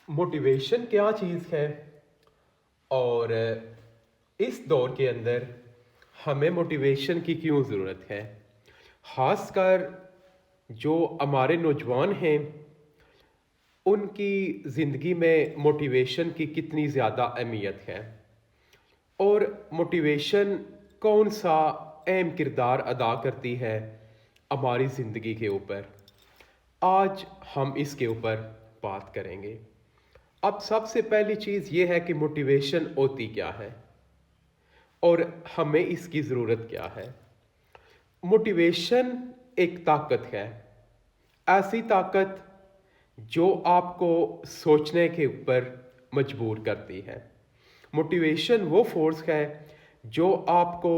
Motivation क्या चीज़ है और इस दौर के अंदर हमें मोटिवेशन की क्यों ज़रूरत है। ख़ासकर जो हमारे नौजवान हैं उनकी ज़िंदगी में मोटिवेशन की कितनी ज़्यादा अहमियत है और मोटिवेशन कौन सा अहम किरदार अदा करती है हमारी ज़िंदगी के ऊपर। आज हम इसके ऊपर बात करेंगे। अब सबसे पहली चीज़ ये है कि मोटिवेशन होती क्या है और हमें इसकी ज़रूरत क्या है। मोटिवेशन एक ताकत है, ऐसी ताकत जो आपको सोचने के ऊपर मजबूर करती है। मोटिवेशन वो फोर्स है जो आपको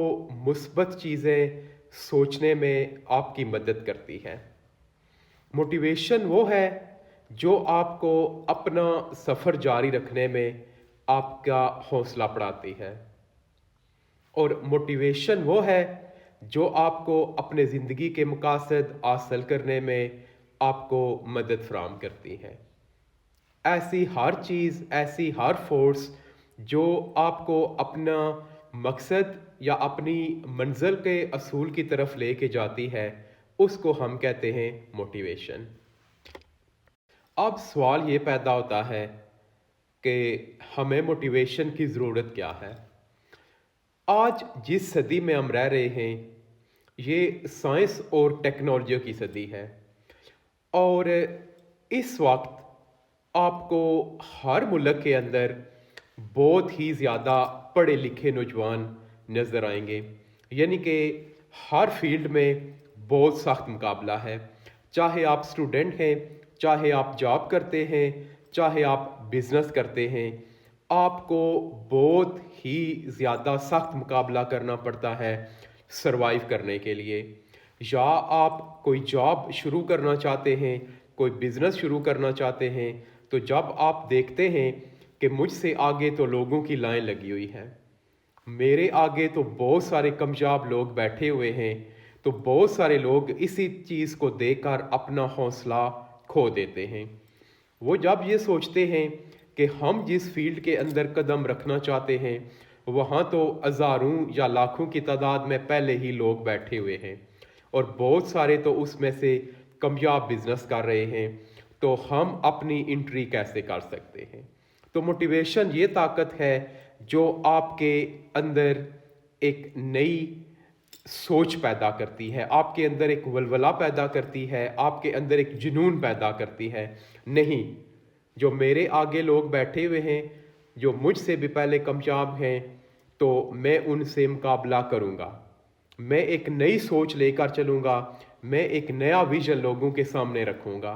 मुस्बत चीज़ें सोचने में आपकी मदद करती है। मोटिवेशन वो है जो आपको अपना सफ़र जारी रखने में आपका हौसला बढ़ाती है और मोटिवेशन वो है जो आपको अपने ज़िंदगी के मकासद हासिल करने में आपको मदद फराहम करती है। ऐसी हर चीज़, ऐसी हर फोर्स जो आपको अपना मकसद या अपनी मंजिल के असूल की तरफ लेके जाती है, उसको हम कहते हैं मोटिवेशन। अब सवाल ये पैदा होता है कि हमें मोटिवेशन की ज़रूरत क्या है। आज जिस सदी में हम रह रहे हैं ये साइंस और टेक्नोलॉजी की सदी है और इस वक्त आपको हर मुल्क के अंदर बहुत ही ज़्यादा पढ़े लिखे नौजवान नज़र आएंगे। यानी कि हर फील्ड में बहुत सख्त मुकाबला है। चाहे आप स्टूडेंट हैं, चाहे आप जॉब करते हैं, चाहे आप बिज़नेस करते हैं, आपको बहुत ही ज़्यादा सख्त मुकाबला करना पड़ता है सरवाइव करने के लिए। या आप कोई जॉब शुरू करना चाहते हैं, कोई बिज़नेस शुरू करना चाहते हैं, तो जब आप देखते हैं कि मुझसे आगे तो लोगों की लाइन लगी हुई है, मेरे आगे तो बहुत सारे कामयाब लोग बैठे हुए हैं, तो बहुत सारे लोग इसी चीज़ को देखकर अपना हौसला खो देते हैं। वो जब ये सोचते हैं कि हम जिस फील्ड के अंदर कदम रखना चाहते हैं वहाँ तो हज़ारों या लाखों की तादाद में पहले ही लोग बैठे हुए हैं और बहुत सारे तो उसमें से कामयाब बिजनेस कर रहे हैं, तो हम अपनी एंट्री कैसे कर सकते हैं। तो मोटिवेशन ये ताकत है जो आपके अंदर एक नई सोच पैदा करती है, आपके अंदर एक वलवला पैदा करती है, आपके अंदर एक जुनून पैदा करती है। नहीं, जो मेरे आगे लोग बैठे हुए हैं, जो मुझसे भी पहले कामयाब हैं, तो मैं उनसे मुकाबला करूँगा, मैं एक नई सोच लेकर चलूँगा, मैं एक नया विजन लोगों के सामने रखूँगा।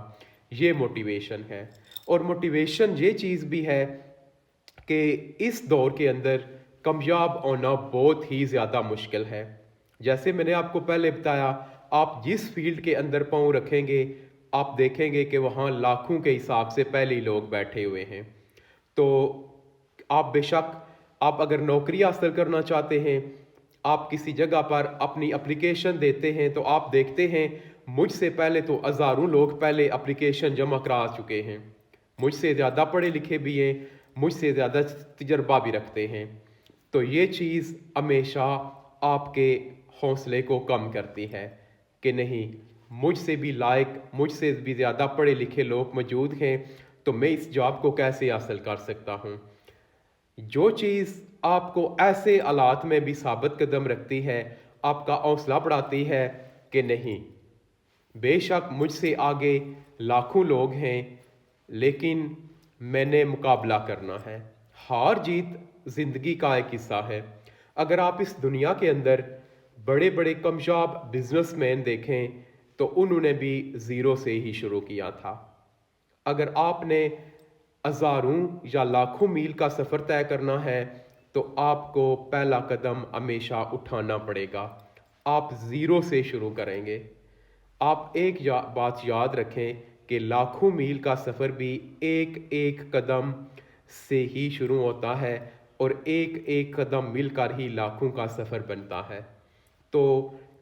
ये मोटिवेशन है। और मोटिवेशन ये चीज़ भी है कि इस दौर के अंदर कामयाब होना बहुत ही ज़्यादा मुश्किल है। जैसे मैंने आपको पहले बताया, आप जिस फील्ड के अंदर पाँव रखेंगे आप देखेंगे कि वहाँ लाखों के हिसाब से पहले ही लोग बैठे हुए हैं। तो आप बेशक, आप अगर नौकरी हासिल करना चाहते हैं, आप किसी जगह पर अपनी एप्लीकेशन देते हैं तो आप देखते हैं मुझसे पहले तो हज़ारों लोग पहले एप्लीकेशन जमा करा चुके हैं, मुझसे ज़्यादा पढ़े लिखे भी हैं, मुझसे ज़्यादा तजर्बा भी रखते हैं। तो ये चीज़ हमेशा आपके हौसले को कम करती है कि नहीं, मुझसे भी लायक, मुझसे भी ज़्यादा पढ़े लिखे लोग मौजूद हैं, तो मैं इस जॉब को कैसे हासिल कर सकता हूँ। जो चीज़ आपको ऐसे हालात में भी साबित कदम रखती है, आपका हौसला बढ़ाती है कि नहीं, बेशक मुझसे आगे लाखों लोग हैं लेकिन मैंने मुकाबला करना है। हार जीत ज़िंदगी का एक हिस्सा है। अगर आप इस दुनिया के अंदर बड़े बड़े कामयाब बिजनेसमैन देखें तो उन्होंने भी ज़ीरो से ही शुरू किया था। अगर आपने हज़ारों या लाखों मील का सफ़र तय करना है तो आपको पहला कदम हमेशा उठाना पड़ेगा। आप ज़ीरो से शुरू करेंगे। आप एक बात याद रखें कि लाखों मील का सफ़र भी एक एक कदम से ही शुरू होता है और एक एक कदम मिलकर ही लाखों का सफ़र बनता है। तो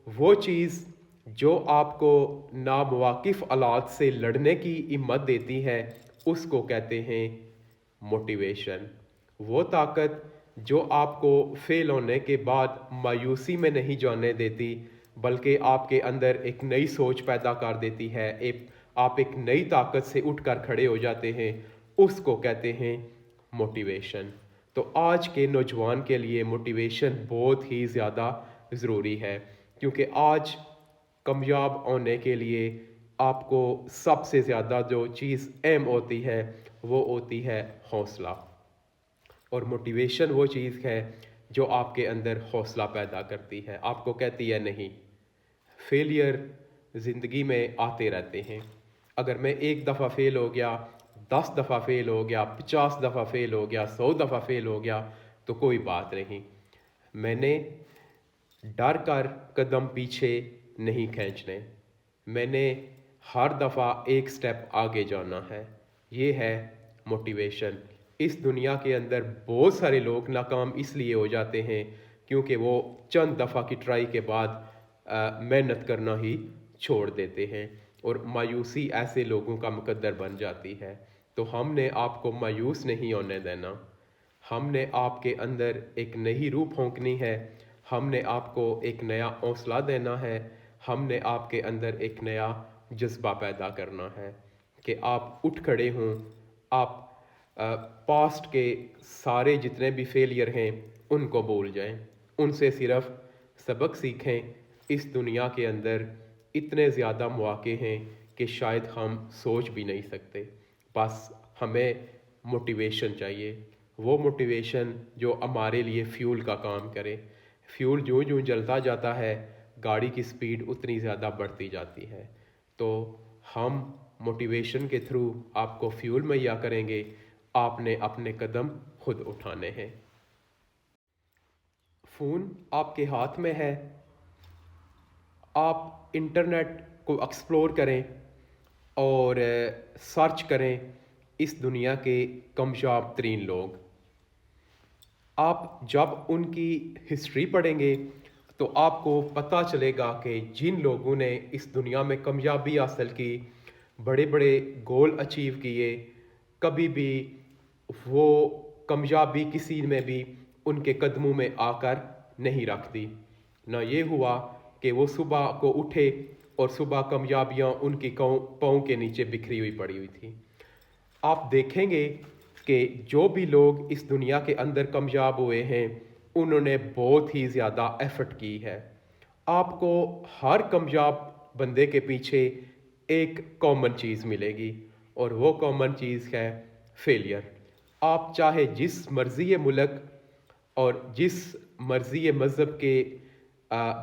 वो चीज़ जो आपको नामुवाकिफ़ हालात से लड़ने की हिम्मत देती है, اس کو کہتے ہیں موٹیویشن۔ وہ طاقت جو آپ کو فیل ہونے کے بعد مایوسی میں نہیں جانے دیتی، بلکہ آپ کے اندر ایک نئی سوچ پیدا کر دیتی ہے، آپ ایک نئی طاقت سے اٹھ کر کھڑے ہو جاتے ہیں، اس کو کہتے ہیں موٹیویشن۔ تو آج کے نوجوان کے لیے موٹیویشن بہت ہی زیادہ ضروری ہے، کیونکہ آج کامیاب ہونے کے لیے آپ کو سب سے زیادہ جو چیز اہم ہوتی ہے وہ ہوتی ہے حوصلہ، اور موٹیویشن وہ چیز ہے جو آپ کے اندر حوصلہ پیدا کرتی ہے، آپ کو کہتی ہے نہیں، فیلئر زندگی میں آتے رہتے ہیں، اگر میں ایک دفعہ فیل ہو گیا، 10 دفعہ فیل ہو گیا، 50 دفعہ فیل ہو گیا، 100 دفعہ فیل ہو گیا تو کوئی بات نہیں، میں نے ڈر کر قدم پیچھے نہیں کھینچنے، میں نے ہر دفعہ ایک سٹیپ آگے جانا ہے، یہ ہے موٹیویشن۔ اس دنیا کے اندر بہت سارے لوگ ناکام اس لیے ہو جاتے ہیں کیونکہ وہ چند دفعہ کی ٹرائی کے بعد محنت کرنا ہی چھوڑ دیتے ہیں، اور مایوسی ایسے لوگوں کا مقدر بن جاتی ہے۔ تو ہم نے آپ کو مایوس نہیں ہونے دینا، ہم نے آپ کے اندر ایک نئی روح پھونکنی ہے، ہم نے آپ کو ایک نیا حوصلہ دینا ہے، ہم نے آپ کے اندر ایک نیا جذبہ پیدا کرنا ہے کہ آپ اٹھ کھڑے ہوں، آپ پاسٹ کے سارے جتنے بھی فیلئر ہیں ان کو بھول جائیں، ان سے صرف سبق سیکھیں۔ اس دنیا کے اندر اتنے زیادہ مواقع ہیں کہ شاید ہم سوچ بھی نہیں سکتے، بس ہمیں موٹیویشن چاہیے، وہ موٹیویشن جو ہمارے لیے فیول کا کام کرے۔ فیول جو جو جلتا جاتا ہے گاڑی کی سپیڈ اتنی زیادہ بڑھتی جاتی ہے، تو ہم موٹیویشن کے تھرو آپ کو فیول مہیا کریں گے، آپ نے اپنے قدم خود اٹھانے ہیں۔ فون آپ کے ہاتھ میں ہے، آپ انٹرنیٹ کو ایکسپلور کریں اور سرچ کریں اس دنیا کے کامیاب ترین لوگ۔ آپ جب ان کی ہسٹری پڑھیں گے تو آپ کو پتہ چلے گا کہ جن لوگوں نے اس دنیا میں کامیابی حاصل کی، بڑے بڑے گول اچیو کیے، کبھی بھی وہ کامیابی کسی میں بھی ان کے قدموں میں آ کر نہیں رکھ دی، نہ یہ ہوا کہ وہ صبح کو اٹھے اور صبح کامیابیاں ان کی پاؤں کے نیچے بکھری ہوئی پڑی ہوئی تھی۔ آپ دیکھیں گے کہ جو بھی لوگ اس دنیا کے اندر کامیاب ہوئے ہیں انہوں نے بہت ہی زیادہ ایفرٹ کی ہے۔ آپ کو ہر کامیاب بندے کے پیچھے ایک کامن چیز ملے گی، اور وہ کامن چیز ہے فیلئر۔ آپ چاہے جس مرضی ملک اور جس مرضی مذہب کے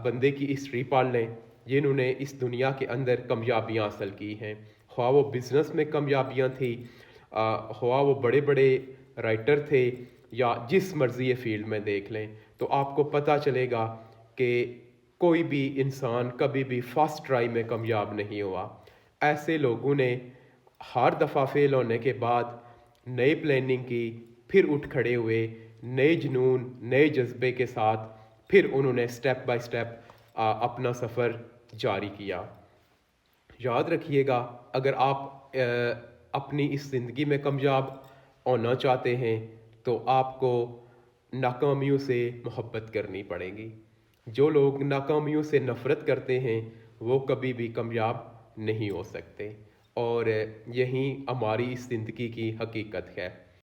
بندے کی ہسٹری پڑھ لیں جنہوں نے اس دنیا کے اندر کامیابیاں حاصل کی ہیں، خواہ وہ بزنس میں کامیابیاں تھیں، خواہ وہ بڑے بڑے رائٹر تھے، یا جس مرضی فیلڈ میں دیکھ لیں، تو آپ کو پتہ چلے گا کہ کوئی بھی انسان کبھی بھی فرسٹ ٹرائی میں کامیاب نہیں ہوا۔ ایسے لوگوں نے ہر دفعہ فیل ہونے کے بعد نئی پلاننگ کی، پھر اٹھ کھڑے ہوئے نئے جنون نئے جذبے کے ساتھ، پھر انہوں نے سٹیپ بائی سٹیپ اپنا سفر جاری کیا۔ یاد رکھیے گا، اگر آپ اپنی اس زندگی میں کامیاب ہونا چاہتے ہیں تو آپ کو ناکامیوں سے محبت کرنی پڑے گی۔ جو لوگ ناکامیوں سے نفرت کرتے ہیں وہ کبھی بھی کامیاب نہیں ہو سکتے، اور یہی ہماری اس زندگی کی حقیقت ہے۔